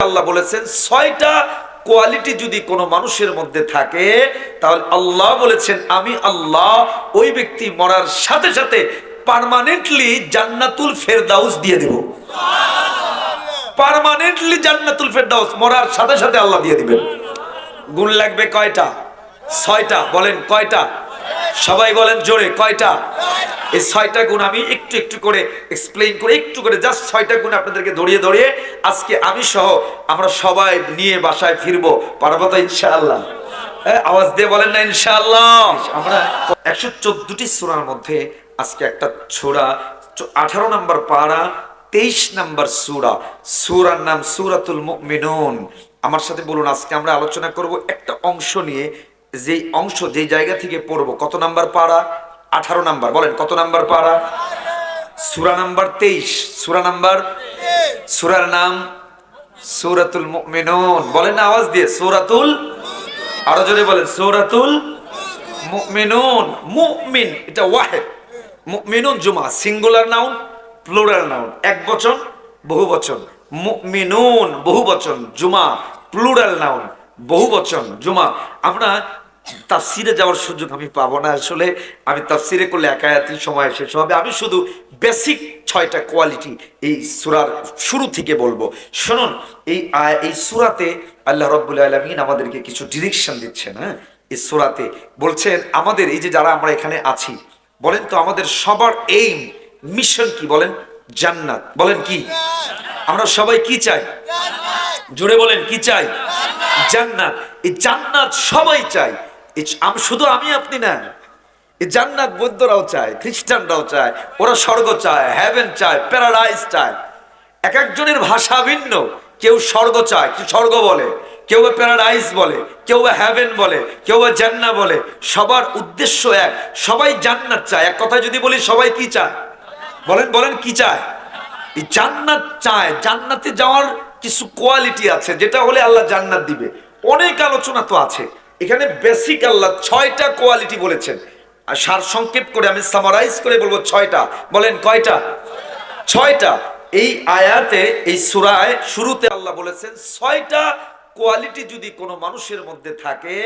আল্লাহ বলেছেন 6টা কোয়ালিটি যদি কোনো মানুষের মধ্যে থাকে তাহলে আল্লাহ বলেছেন আমি আল্লাহ ওই ব্যক্তি মরার সাথে সাথে পার্মানেন্টলি জান্নাতুল ফেরদাউস দিয়ে দেব। পার্মানেন্টলি জান্নাতুল ফেরদাউস মরার সাথে সাথে আল্লাহ দিয়ে দিবেন। গুণ লাগবে কয়টা? 6টা। বলেন কয়টা? সবাই বলেন জোরে কয়টা? এই 6টা গুণ আমি একটু একটু করে এক্সপ্লেইন করে একটু করে জাস্ট 6টা গুণ আপনাদেরকে ধরিয়ে ধরিয়ে আজকে আমি সহ আমরা সবাই নিয়ে বাসায় ফিরবো। পারবো তো ইনশাআল্লাহ? আওয়াজ দিয়ে বলেন না ইনশাআল্লাহ? আমরা 114টি সূরার মধ্যে আজকে একটা সূরা 18 নম্বর পারা 23 নম্বর সূরা, সূরার নাম সূরাতুল মুমিনুন। আমার সাথে বলুন আজকে আমরা আলোচনা করব একটা অংশ নিয়ে, যেই অংশ যেই জায়গা থেকে পড়বো। কত নাম্বার পারা? 18 নাম্বার। বলেন কত নাম্বার পারা? সূরা নাম্বার 23। সূরা নাম্বার, সূরার নাম সূরাতুল মুমিনুন। বলেন না আওয়াজ দিয়ে সূরাতুল, আরো জোরে বলেন সূরাতুল মুমিনুন। মুমিন এটা ওয়াহিদ, মুমিনুন জুমা, সিঙ্গুলার নাউন, প্লুরাল নাউন, এক বচন বহু বচন। মুমিনুন বহু বচন, জুমা প্লুরাল নাউন, বহু বচন জুমা। আমরা তাফসিরে যাওয়ার সুযোগ আমি পাবো না আসলে, আমি তাফসিরে করলে একায়াতি সময় শেষ হবে। আমি শুধু বেসিক 6টা কোয়ালিটি এই সূরার শুরু থেকে বলবো। শুনুন, এই সূরাতে আল্লাহ রাব্বুল আলামিন আমাদেরকে কিছু ডিরেকশন দিচ্ছেন। হ্যাঁ, এই সূরাতে বলছেন আমাদের এই যে যারা আমরা এখানে আছি, বলেন তো আমাদের সবার এইম মিশন কি? বলেন জান্নাত। বলেন কি? আমরা সবাই কি চাই? জোরে বলেন কি চাই? জান্নাত। এই জান্নাত সবাই চাই, শুধু আমি আপনি না। এই জান্নাত বৌদ্ধরাও চায়, খ্রিস্টানরাও চায়, ওরা স্বর্গ চায়, হেভেন চায়, প্যারাডাইস চায়। এক একজনের ভাষা ভিন্ন। কেউ স্বর্গ চায়, কি স্বর্গ বলে, কেউ বা প্যারাডাইস বলে, কেউ বা হেভেন বলে, কেউ বা জান্নাত বলে। সবার উদ্দেশ্য এক, সবাই জান্নাত চায়। এক কথা যদি বলি সবাই কি চায়? বলেন বলেন কি চায়? এই জান্নাত চায়। জান্নাতে যাওয়ার কিছু কোয়ালিটি আছে, যেটা হলে আল্লাহ জান্নাত দিবে। অনেক আলোচনা তো আছে এখানে, বেসিক আল্লাহ 6টা কোয়ালিটি বলেছেন। আর সার সংক্ষেপ করে আমি সামারাইজ করে বলবো 6টা। বলেন কয়টা? 6টা। এই আয়াতে, এই সূরায় শুরুতে আল্লাহ বলেছেন 6টা কোয়ালিটি যদি কোনো মানুষের মধ্যে থাকে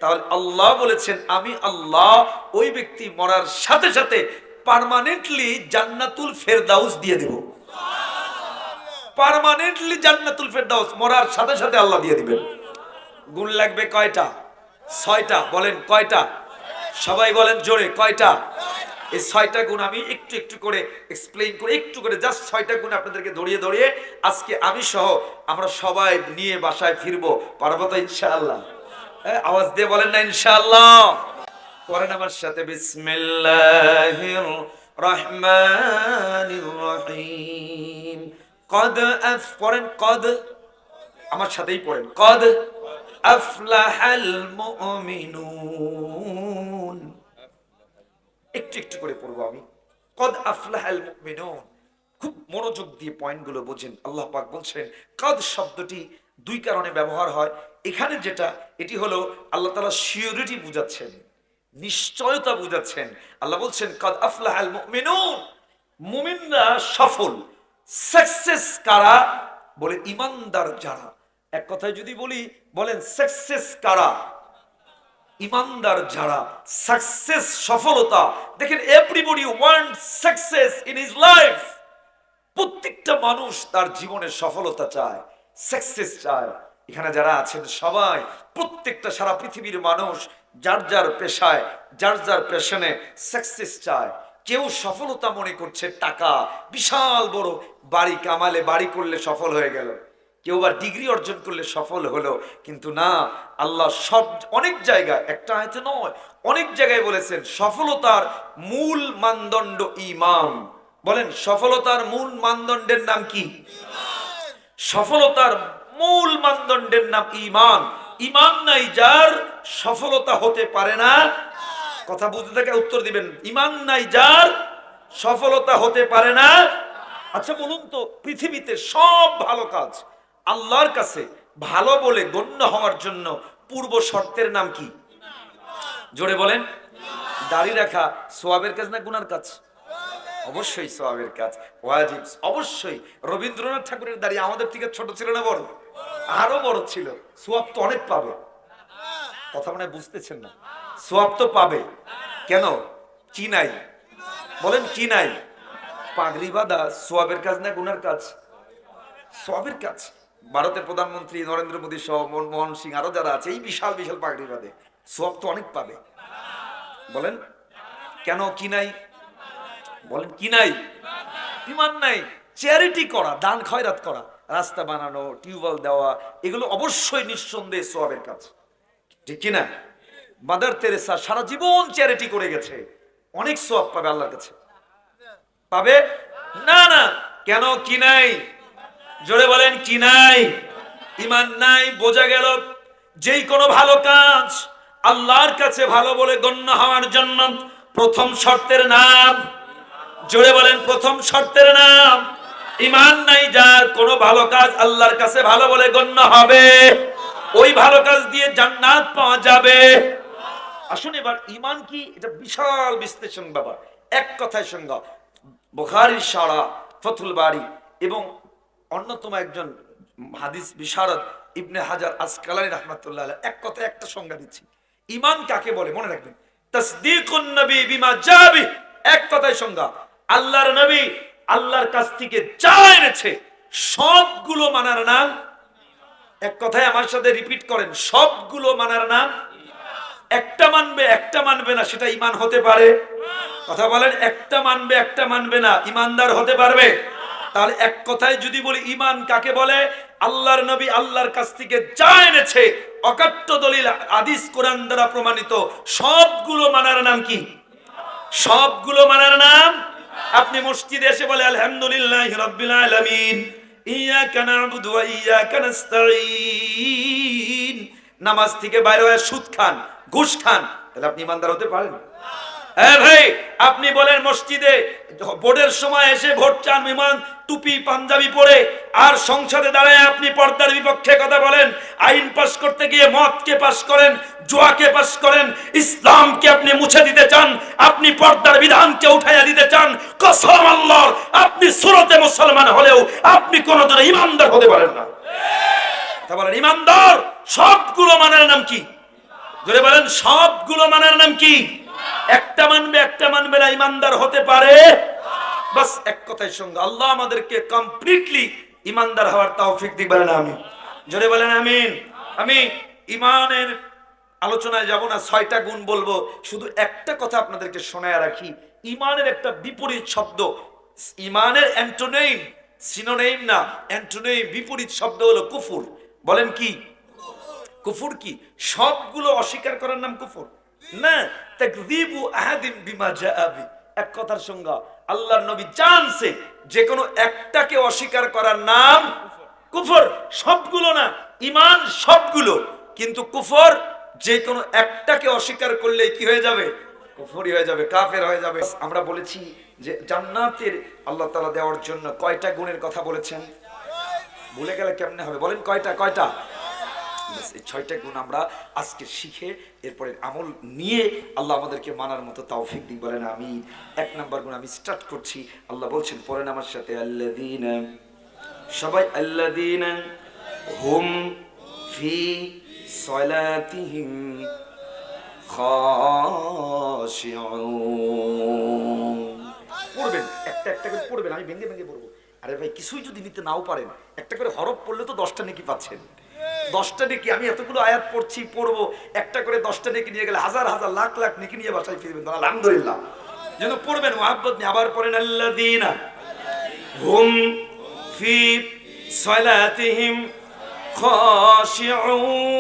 তাহলে আল্লাহ বলেছেন আমি আল্লাহ ওই ব্যক্তি মরার সাথে সাথে পার্মানেন্টলি জান্নাতুল ফেরদাউস দিয়ে দেব। পার্মানেন্টলি জান্নাতুল ফেরদাউস মরার সাথে সাথে আল্লাহ দিয়ে দিবেন। গুণ লাগবে কয়টা? 6টা। বলেন কয়টা? সবাই বলেন জোরে কয়টা? এই 6টা গুণ আমি একটু একটু করে এক্সপ্লেইন করে একটু করে জাস্ট 6টা গুণ আপনাদেরকে ধরিয়ে ধরিয়ে আজকে আমি সহ আমরা সবাই নিয়ে বাসায় ফিরবো। পারবো তো ইনশাআল্লাহ? আওয়াজ দিয়ে বলেন না ইনশাআল্লাহ? পড়েন আমার সাথে বিসমিল্লাহির রহমানির রহিম। কদ পড়েন কদ, আমার সাথেই পড়েন কদ আফলাহাল মুমিনুন। একটু একটু করে পড়বো আমি। কদ আফলাহাল মুমিনুন, খুব মনোযোগ দিয়ে পয়েন্টগুলো বোঝেন। আল্লাহ পাক বলছেন কদ শব্দটি 2 কারণে ব্যবহার হয় এখানে। যেটা এটি হলো আল্লাহ তাআলা সিওরিটি বুঝাচ্ছেন, নিশ্চয়তা বুঝাচ্ছেন। আল্লাহ বলছেন কদ আফলাহাল মুমিনুন, মুমিনরা সফল। সাকসেস কারা? বলে ঈমানদার যারা। এক কথায় যদি বলি, বলেন সাকসেস কারা? ঈমানদার যারা। সাকসেস সফলতা। দেখেন everybody wants success in his life. প্রত্যেকটা মানুষ তার জীবনে সফলতা চায়, সাকসেস চায়। এখানে যারা আছেন সবাই, প্রত্যেকটা সারা পৃথিবীর মানুষ যার যার পেশায়, যার যার পেশনে সাকসেস চায়। কেউ সফলতা মনে করছে টাকা, বিশাল বড় বাড়ি কামালে, বাড়ি করলে সফল হয়ে গেল। কেউ বা ডিগ্রি অর্জন করলে সফল হলো। কিন্তু না, আল্লাহ সব অনেক জায়গায়, একটা আয়াতে নয় অনেক জায়গায় বলেছেন সফলতার মূল মানদণ্ড ঈমান। বলেন সফলতার মূল মানদণ্ডের নাম কি? সফলতার মূল মানদণ্ডের নাম ঈমান। ঈমান নাই যার, সফলতা হতে পারে না। কথা বুঝতে থাকে উত্তর দিবেন। ঈমান নাই যার, সফলতা হতে পারে না। আচ্ছা বলুন তো, পৃথিবীতে সব ভালো কাজ আল্লাহর কাছে ভালো বলে গণ্য হওয়ার জন্য পূর্ব শর্তের নাম কি? জোরে বলেন। দাড়ি রাখা সওয়াবের কাজ না গুনার কাজ? অবশ্যই সওয়াবের কাজ, ওয়াজিব অবশ্যই। রবীন্দ্রনাথ ঠাকুরের দাড়ি আমাদের থেকে ছোট ছিল না বড়? আরো বড় ছিল, সোয়াব তো অনেক পাবে। কথা মনে হয় বুঝতেছেন না, সোয়াব তো পাবে। কেন? কি নাই? বলেন কি নাই? পাগড়ি বাঁধা সোয়াবের কাজ না গুনার কাজ? সোয়াবের কাজ। ভারতের প্রধানমন্ত্রী নরেন্দ্র মোদী সহ মনমোহন সিং আরো যারা আছে, এই বিশাল বিশাল পাগড়ি বাঁধে, সোয়াব তো অনেক পাবে। বলেন কেন কি নাই? বলেন কি নাই? ইমান নাই। চ্যারিটি করা, দান খয়রাত করা, রাস্তা বানানো, টিউবওয়েল দেওয়া, এগুলো অবশ্যই নিঃসন্দেহে সোয়াবের কাজ, ঠিক কিনা? মাদার তেরেসা সারা জীবন চ্যারিটি করে গেছে, অনেক সোয়াব পাবে আল্লাহর কাছে। পাবে না? না। কেন কি নাই? জোরে বলেন কি নাই? ইমান নাই। বোঝা গেল যেই কোনো ভালো কাজ আল্লাহর কাছে ভালো বলে গণ্য হওয়ার জন্য প্রথম শর্তের নাম, জোরে বলেন প্রথম শর্তের নাম ইমান নাই। যার কোনো ভালো কাজ আল্লাহর কাছে ভালো বলে গণ্য হবে, ওই ভালো কাজ দিয়ে জান্নাত পাওয়া যাবে। আসুন এবার ইমান কি, এটা বিশাল বিশ্লেষণ বাবা। এক কথায় সংজ্ঞা, বুখারীর শারা ফাথুল বারী এবং অন্যতম একজন হাদিস বিশারদ ইবনে হাজার আসকালানী রাহমাতুল্লাহ আলাইহি এক কথায় একটা সংজ্ঞা দিচ্ছি। ঈমান কাকে বলে মনে রাখবেন, তাসদীকুন নবী বিমা জাবি। এক কথায় সংজ্ঞা, আল্লাহর নবী আল্লাহর কাছ থেকে যা এনেছে সবগুলো মানার নাম। এক কথায় আমার সাথে রিপিট করেন, সবগুলো মানার নাম। একটা মানবে একটা মানবে না, সেটা ঈমান হতে পারে? কথা বলেন, একটা মানবে একটা মানবে না, ঈমানদার হতে পারবে? তাহলে এক কথায় যদি বলি ঈমান কাকে বলে, আল্লাহর নবী আল্লাহর কাছ থেকে যা এনেছে অকাট্য দলিল হাদিস কোরআন দ্বারা প্রমাণিত সবগুলো মানার নাম কি? সবগুলো মানার নাম। আপনি মসজিদে এসে বলে আলহামদুলিল্লাহি রাব্বিল আলামিন, ইয়াকা না'বুদু ওয়া ইয়াকা নাস্তাঈন, নামাজ থেকে বাইরে হয়ে সুদ খান, ঘুষ খান, তাহলে আপনি ঈমানদার হতে পারেন? হ্যাঁ ভাই, আপনি বলেন মসজিদে ভোটের সময় এসে ভোট চান, বিমান টুপি পাঞ্জাবি পরে, আর সংসদে দাঁড়ায় আপনি পর্দার বিপক্ষে কথা বলেন, আইন পাস করতে গিয়ে মদকে পাস করেন, জুয়াকে পাস করেন, ইসলামকে আপনি মুছে দিতে চান, আপনি পর্দার বিধানকে উঠাইয়া দিতে চান, কসম আল্লাহর আপনি সুরতে মুসলমান হলেও আপনি কোনদিন ঈমানদার হতে পারেন না। তা বলেন ঈমানদার সবগুলো মানার নাম কি? জোরে বলেন সবগুলো মানার নাম কি? একটা মানবে একটা মানবে না, ঈমানদার হতে পারে? বাস এক কথায় সঙ্গে আল্লাহ আমাদেরকে কমপ্লিটলি ঈমানদার হওয়ার তৌফিক দিক। বলেন আমিন। জোরে বলেন আমিন। আমি ঈমানের আলোচনায় যাব না, 6টা গুণ বলবো, শুধু একটা কথা আপনাদেরকে শোনায় রাখি। ঈমানের একটা বিপরীত শব্দ, ঈমানের অ্যান্টোনিম, সিনোনিম না, অ্যান্টোনিম, বিপরীত শব্দ হলো কুফর। বলেন কি? কুফর কি? সবগুলো অস্বীকার করার নাম কুফর না। তাকযীবু আহাদিন বিমা জাআবি, এক কথার সংজ্ঞা, আল্লাহর নবী জানছে যে কোনো একটাকে অস্বীকার করার নাম কুফর। সবগুলো না, ঈমান সবগুলো, কিন্তু কুফর যে কোনো একটাকে অস্বীকার করলে কি হয়ে যাবে? কুফরি হয়ে যাবে, কাফের হয়ে যাবে। আমরা বলেছি যে জান্নাতের আল্লাহ তাআলা দেওয়ার জন্য কয়টা গুণের কথা বলেছেন? ভুলে গেলে কেমনে হবে? বলেন কয়টা? কয়টা? এই 6টা গুণ আমরা আজকে শিখে এরপরে আমল নিয়ে আল্লাহ আমাদেরকে মানার মতো তৌফিক দিন। বলেন আমি। 1 নাম্বার গুণ আমি স্টার্ট করছি। আল্লাহ বলছেন, পড়েন আমার সাথে, আল্লাযীনা, সবাই, আল্লাযীনা হুম ফি সালাতিহিম খাশিউন। পড়বেন, একটা একটা করে পড়বেন, আমি ভেঙে ভেঙে পড়বো। আরে ভাই, কিছুই যদি নিতে নাও পারেন, একটা করে হরফ পড়লে তো 10টা নেকি পাচ্ছেন। 10টা নেকি, আমি এতগুলো আয়াত পড়ছি, পড়বো, একটা করে 10টা নেকি নিয়ে গেলে হাজার হাজার লাখ লাখ নেকি নিয়ে বাসায় ফিরবেন। আলহামদুলিল্লাহ। যেন পড়বেন মুহাব্বত নিয়ে। আবার পড়েন, আল্লাযীনা হুম ফি সালাতিহিম খাশিউন।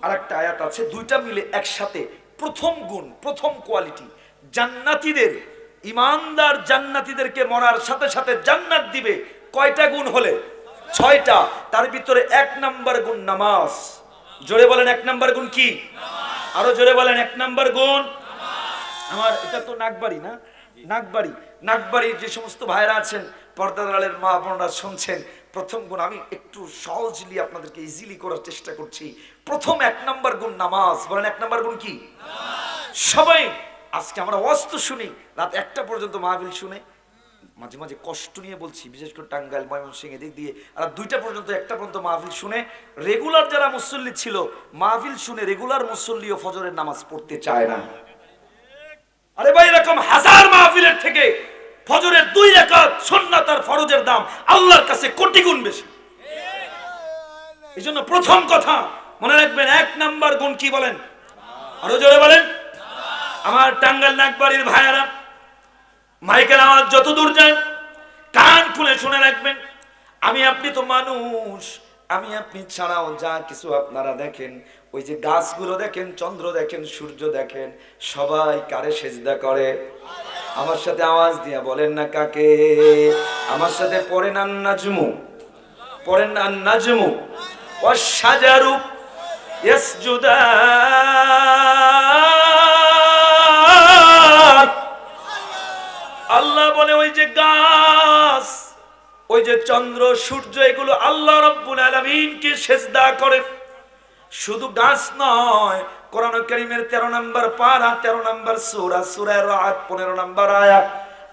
আরেকটা আয়াত আছে, দুইটা মিলে একসাথে। প্রথম গুণ, প্রথম কোয়ালিটি, জান্নাতীদের, ঈমানদার জান্নাতীদেরকে মরার সাথে সাথে জান্নাত দিবে। কয়টা গুণ হলে? 6টা। তার ভিতরে 1 নাম্বার গুণ নামাজ। জোরে বলেন 1 নাম্বার গুণ কি? আরো জোরে বলেন 1 নাম্বার গুণ। আমার এটা তো নাগবাড়ি না, নাগবাড়ি, নাগবাড়ির যে সমস্ত ভাইরা আছেন, পর্দার আড়ালের মা বোনরা শুনছেন, প্রথম গুণ আমি একটু সহজলি আপনাদেরকে ইজিলি করার চেষ্টা করছি। প্রথম 1 নাম্বার গুণ নামাজ। বলেন 1 নাম্বার গুণ কি? সবাই আজকে আমরা ওয়াজ তো শুনি, রাত 1টা পর্যন্ত মাহফিল শুনে, মাঝে মাঝে কষ্ট নিয়ে বলছি, বিশেষ করে টাঙ্গাইল, ময়মনসিংহ এদিক দিয়ে, আর 2টা পর্যন্ত 1টা পর্যন্ত মাহফিল শুনে রেগুলার যারা মুসল্লি ছিল, মাহফিল শুনে রেগুলার মুসল্লিও ফজরের নামাজ পড়তে চায় না। আরে ভাই, এরকম হাজার মাহফিলের থেকে ফজরের 2 রাকাত সুন্নাত আর ফরজের দাম আল্লাহর কাছে কোটি গুণ বেশি। এই জন্য প্রথম কথা মনে রাখবেন, 1 নাম্বার গুণ কি বলেন? আরো জোরে বলেন। আমার টাঙ্গাইল নাগবাড়ির ভাইয়ারা, মাইকের আওয়াজ যত দূর যায় কান খুলে শুনে রাখবেন। আমি আপনি তো মানুষ, আমি আপনি ছাড়াও যা কিছু আপনারা দেখেন, ওই যে গাছগুলো দেখেন, চন্দ্র দেখেন, সূর্য দেখেন, সবাই কারে সেজদা করে? আমার সাথে আওয়াজ দিয়া বলেন না কাকে? আমার সাথে পড়েন আন-নাজমু, পড়েন আন-নাজমু ওয়াশ-শাজারু ইয়াসজুদান। আল্লাহ বলে ওই যে গাছ, ওই যে চন্দ্র, সূর্য, এগুলো আল্লাহ রাব্বুল আলামিনকে সিজদা করে। শুধু গাছ নয়, কোরআন কারীমের 13 নম্বর পারা, 13 নম্বর সূরা, সূরা রা'দ 15 নম্বর আয়াত,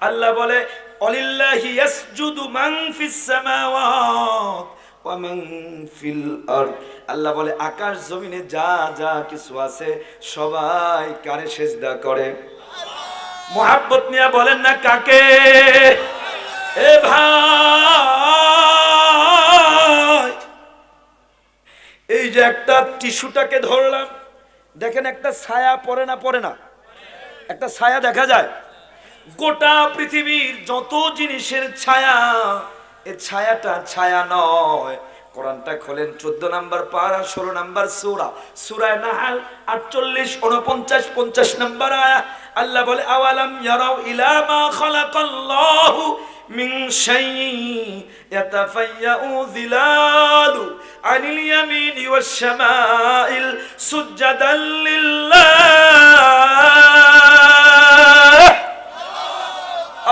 আল্লাহ বলে অলিল্লাহি ইয়াসজুদু মান ফিস সামাওয়াত ওয়া মান ফিল আরদ। আল্লাহ বলে আকাশ জমিনে যা যা কিছু আছে সবাই কারে সিজদা করে? মোহাব্বত নিয়ে বলেন না কাকে? এ ভাই, এই যে একটা টিস্যুটাকে ধরলাম, দেখেন একটা ছায়া পড়ে না? পড়ে না? একটা ছায়া দেখা যায়। গোটা পৃথিবীর যত জিনিসের ছায়া, এই ছায়াটা ছায়া নয়। কোরআনটা খোলেন, 14 নম্বর পারা, 16 নম্বর সূরা, সূরা নাহল 48, 49, 50 নম্বর আয়াত। আল্লাহ বলে আওয়ালাম ইয়ারাউ ইলা মা খালাকাল্লাহু মিন শাইইন ইয়াতাফায়্যাউ যিলালু আনিল ইয়ামিনি ওয়াশ শামাইল সুজদান লিল্লাহ।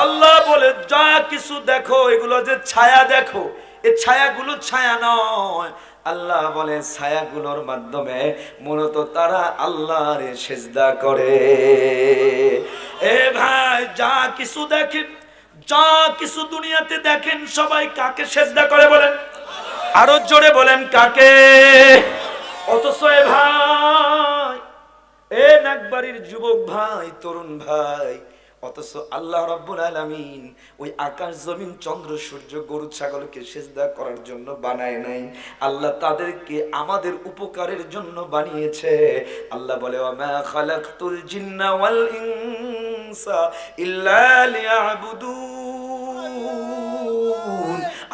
আল্লাহ বলে যা কিছু দেখো, এগুলো যে ছায়া দেখো, এই ছায়াগুলো ছায়া নয়। আল্লাহ বলে ছায়াগুলোর মাধ্যমে মূলত তারা আল্লাহর সিজদা করে। এ ভাই, যা কিছু দেখেন, যা কিছু দুনিয়াতে দেখেন, সবাই কাকে সিজদা করে বলেন? আরো জোরে বলেন কাকে? অথচ এ ভাই, এ নাগবাড়ির যুবক ভাই, তরুণ ভাই, অথচ আল্লাহ রাব্বুল আলামিন ওই আকাশ জমিন চন্দ্র সূর্য গরু ছাগলকে সিজদা করার জন্য বানায় নাই। আল্লাহ তাদেরকে আমাদের উপকারের জন্য বানিয়েছে। আল্লাহ বলে ওয়া মা খালাকতুল জিন্না ওয়াল ইনসা ইল্লা লিয়াবুদুন।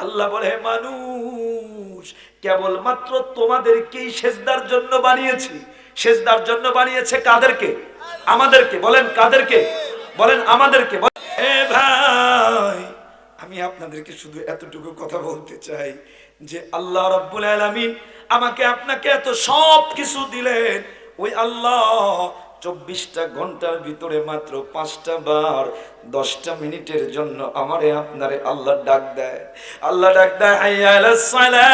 আল্লাহ বলে মানুষ, কেবলমাত্র তোমাদেরকেই সিজদার জন্য বানিয়েছি। সিজদার জন্য বানিয়েছে কাদেরকে? আমাদেরকে। বলেন কাদেরকে? বলেন আমাদেরকে। এ ভাই, আমি আপনাদেরকে শুধু এতটুকু কথা বলতে চাই যে আল্লাহ রাব্বুল আলামিন আমাকে আপনাকে এত সব কিছু দিলেন, ওই আল্লাহ 24টা ঘন্টার ভিতরে মাত্র 5টা বার 10টা মিনিটের জন্য আমারে আপনারে আল্লাহ ডাক দেয়। আল্লাহ ডাক দেয় হাইয়া আলাস সালাহ।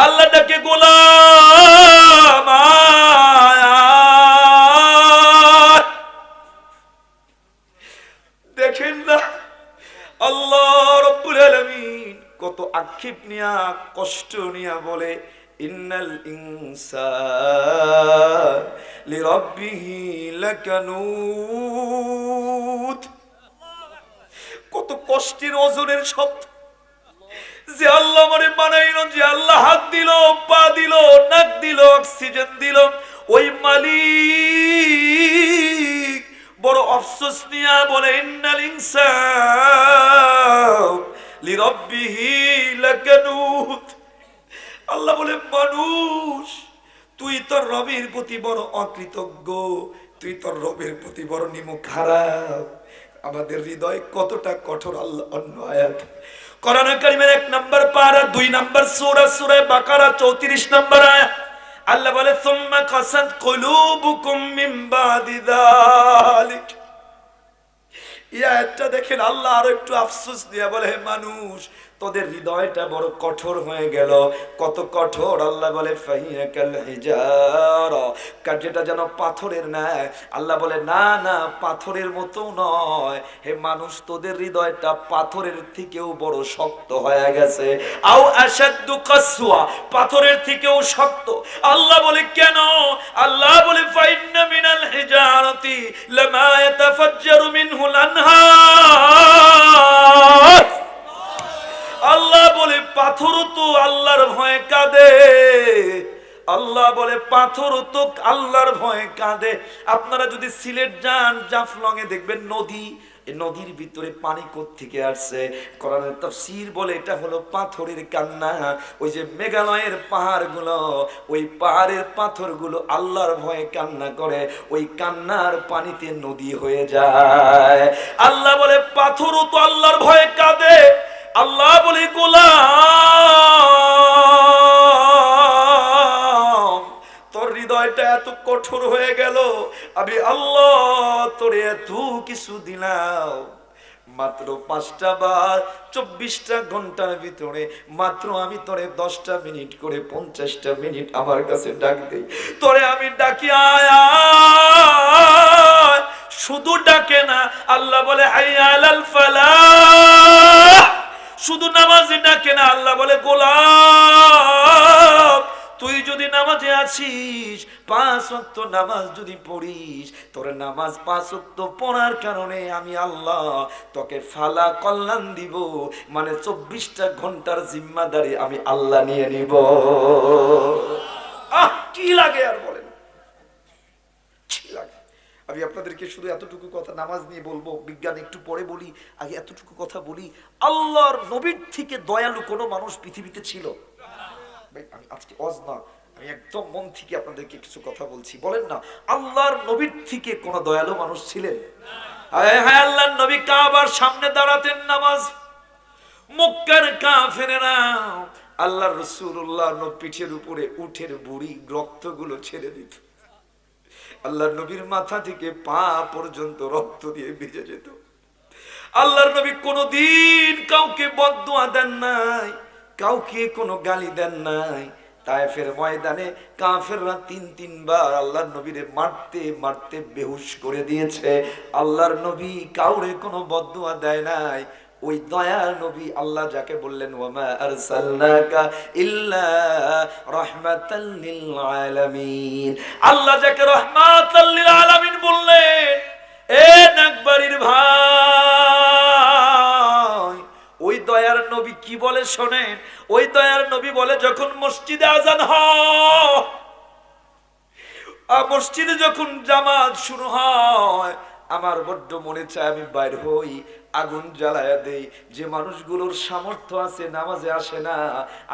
আল্লাহ ডাকে গোলাম দেখেন না, আল্লাহ রাব্বুল আলামিন কত আক্ষেপ নিয়া, কষ্ট নিয়া বলে ইন্নাল ইনসান লিরাব্বিহি লাকানুত। কত কষ্টের ওজনের শব্দ যে আল্লাহ আমারে বানাইলো, যে আল্লাহ হাত দিল, পা দিল, নাক দিল, অক্সিজেন দিল, ওই মালিক বড় আফসোস নিয়া বলে ইন্নাল ইনসান লিরাব্বিহি লাকানুত। আল্লাহ বলে মানুষ, তুই তোর রবের প্রতি বড় অকৃতজ্ঞ, তুই তোর রবের প্রতি বড় নিমুখ খারাপ। আমাদের হৃদয় কতটা কঠোর। আল্লাহ অন্য আয়াত কোরআন কারীমের 1 নম্বর পারা, 2 নম্বর সূরা, সূরা বাকারা 34 নম্বর আয়াত, আল্লাহ বলে সুম্মা কাসাত কুলুবুকুম মিন বাদি যালিক। এই আয়াতটা দেখেন, আল্লাহ আরো একটু আফসোস দিয়া বলে হে মানুষ, তোদের হৃদয়টা বড় কঠোর হয়ে গেল। কত কঠোর! আল্লাহ বলে ফাহিয়া কাল হিজারা, যেটা যেন পাথরের ন্যায়। আল্লাহ বলে না না, পাথরের মতো নয় হে মানুষ, তোদের হৃদয়টা পাথরের থেকেও বড় শক্ত হয়ে গেছে। আও আশাদ্দু কাসওয়া, পাথরের থেকেও শক্ত। আল্লাহ বলে কেন? আল্লাহ বলে ফাইন্না মিনাল হিজারাতি লামা ইয়াতাফাজ্জারু মিনহুল আনহার। আল্লাহ বলে পাথরও তো আল্লাহর ভয়ে কাঁদে। আল্লাহ বলে পাথরও তো আল্লাহর ভয়ে কাঁদে। আপনারা যদি সিলেট যান, জাফলং এ দেখবেন নদী, এই নদীর ভিতরে পানি কোত্থেকে আসছে? কোরআনের তাফসীর বলে এটা হলো পাথরের কান্না। ওই যে মেঘালয়ের পাহাড়গুলো, ওই পাহাড়ের পাথরগুলো আল্লাহর ভয়ে কান্না করে, ওই কান্নার পানিতে নদী হয়ে যায়। আল্লাহ বলে পাথরও তো আল্লাহর ভয়ে কাঁদে। আল্লাহ বলে গোলাম, তোর হৃদয়টা এত কঠোর হয়ে গেল, আমি আল্লাহ তোরে এত কিছু দিলাম, মাত্র 5টা বার 24টা ঘন্টার ভিতরে মাত্র আমি তোরে 10টা মিনিট করে 50টা মিনিট আমার কাছে ডাক দেই। তোরে আমি ডাকি আয় আয়, শুধু ডাকে না। আল্লাহ বলে হাইয়া আলাল ফালাহ, শুধু নামাজে ডাকে না। আল্লাহ বলে গোলাম, তুই যদি নামাজে আছিস, 5 ওয়াক্ত নামাজ যদি পড়িস, তোর নামাজ 5 ওয়াক্ত পড়ার কারণে আমি আল্লাহ তোকে ফালা কল্যাণ দিব, মানে 24টা ঘন্টার জিম্মাদারি আমি আল্লাহ নিয়ে নিব। কি লাগে আর বলেন, কি লাগে? আমি আপনাদেরকে শুধু এতটুকু কথা নামাজ নিয়ে বলবো, বিজ্ঞান একটু পরে বলি, আগে এতটুকু কথা বলি। আল্লাহর নবীর থেকে দয়ালু কোনো মানুষ পৃথিবীতে ছিল? ভাই আমি আজকে না, আমি একদম মন থেকে আপনাদেরকে কিছু কথা বলছি। বলেন না, আল্লাহর নবীর থেকে কোন দয়ালু মানুষ ছিলেন? হ্যাঁ, আল্লাহর নবী কাবার সামনে দাঁড়াতেন নামাজ, মক্কার কাফেরেরা আল্লাহর রাসূলুল্লাহ পিঠের উপরে উটের বুড়ি রক্তগুলো ছেড়ে দিত। আল্লাহর নবীর মাথা থেকে পা পর্যন্ত রক্ত দিয়ে ভিজে যেত। আল্লাহর নবী কোনদিন কাউকে বদদুয়া দেন নাই, কাউকে কোনো গালি দেন নাই। তায়েফের ময়দানে কাফেররা 3 বার আল্লাহর নবীরে মারতে মারতে বেহুশ করে দিয়েছে। আল্লাহর নবী কাউরে কোনো বদদুয়া দেয় নাই। ওই দয়ার নবী আল্লাহ যাকে বললেন ওয়ামা আরসালনাকা ইল্লা রাহমাতাল লিল আলামিন, আল্লাহ যাকে রাহমাতাল লিল আলামিন বললেন, এ নাকবাড়ির ভাই, ওই দয়ার নবী কি বলে শোনেন। ওই দয়ার নবী বলে, যখন মসজিদে আজান হয়, মসজিদে যখন জামাত শুরু হয়, আমার বড্ড মনে চায় আমি বাইর হই, আগুন জ্বালায়া দেই। যে মানুষগুলোর সামর্থ্য আছে নামাজে আসে না,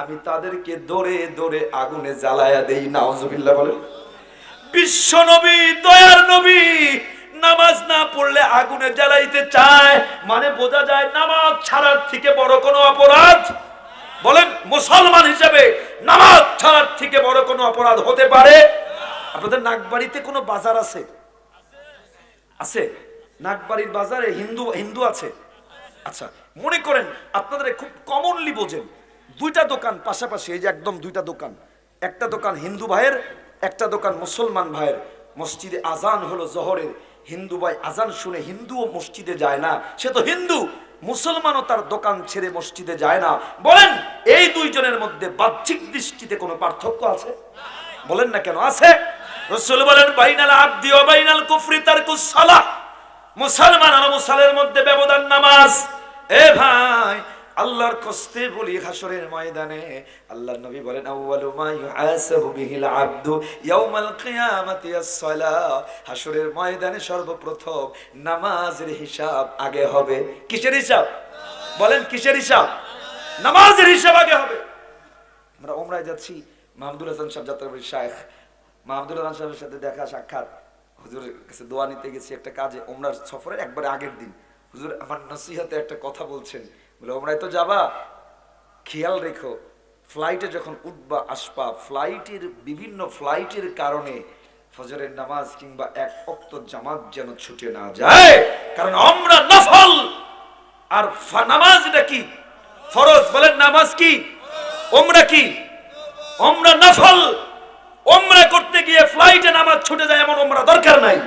আমি তাদেরকে দৌড়ে দৌড়ে আগুনে জ্বালায়া দেই। নাউজুবিল্লাহ বলেন। বিশ্ব নবী, দয়ার নবী নামাজ না পড়লে আগুনে জ্বালাইতে চায়, মানে বোঝা যায় নামাজ ছাড়ার থেকে বড় কোনো অপরাধ, বলেন মুসলমান হিসেবে নামাজ ছাড়ার থেকে বড় কোনো অপরাধ হতে পারে? আপনাদের নাগবাড়িতে কোনো বাজার আছে? আছে? নাগবাড়ির বাজারে হিন্দু হিন্দু আছে? আচ্ছা, মনে করেন আপনাদের খুব কমনলি বোঝেন, 2টা দোকান পাশাপাশি, এই যে একদম 2টা দোকান, একটা দোকান হিন্দু ভাইয়ের, একটা দোকান মুসলমান ভাইয়ের। মসজিদে আজান হলো জোহরের, হিন্দু ভাই আজান শুনে হিন্দুও মসজিদে যায় না, সে তো হিন্দু। মুসলমানও তার দোকান ছেড়ে মসজিদে যায় না। বলেন এই 2 জনের মধ্যে বাহ্যিক দৃষ্টিতে কোনো পার্থক্য আছে? বলেন না কেন আছে? রাসূল বলেন বাইনাল আবদি ওয়া বাইনাল কুফরি তারকুস সালাহ, মুসলমান আর মুসলিমের মধ্যে ব্যবধান নামাজ। এ ভাই, আল্লাহর কসতে বলি, হাসরের ময়দানে আল্লাহর নবী বলেন আউয়ালু মা ইউহাসাবু বিহিল আবদু ইয়াউমাল কিয়ামাতি আস-সালাহ, হাসরের ময়দানে সর্বপ্রথম নামাজের হিসাব আগে হবে। কিসের হিসাব? বলেন কিসের হিসাব? নামাজের হিসাব আগে হবে। আমরা উমরায় যাচ্ছি, মাহমুদুল হাসান সাহেব যাত্রাবাড়ির শায়েখ, মাহমুদুল হাসান সাহেবের সাথে দেখা সাক্ষাৎ, হুজুরের কাছে দোয়া নিতে গেছি একটা কাজে, ওমরার সফরের একবারে আগের দিন। হুজুর আমার নসিহতে একটা কথা বলছেন, বলে ওমরায় তো যাবা, খেয়াল রেখো ফ্লাইটে যখন উঠবা আসবা, ফ্লাইটের বিভিন্ন ফ্লাইটের কারণে ফজরের নামাজ কিংবা 1 ওয়াক্ত জামাত যেন ছুটে না যায়, কারণ আমরা নফল আর নামাজ এটা কি ফরজ বলেন। নামাজ কি? উমরা কি? উমরা নফল। উমরা করতে গিয়ে ফ্লাইটে নামাজ ছুটে যায় এমন উমরা দরকার নাই।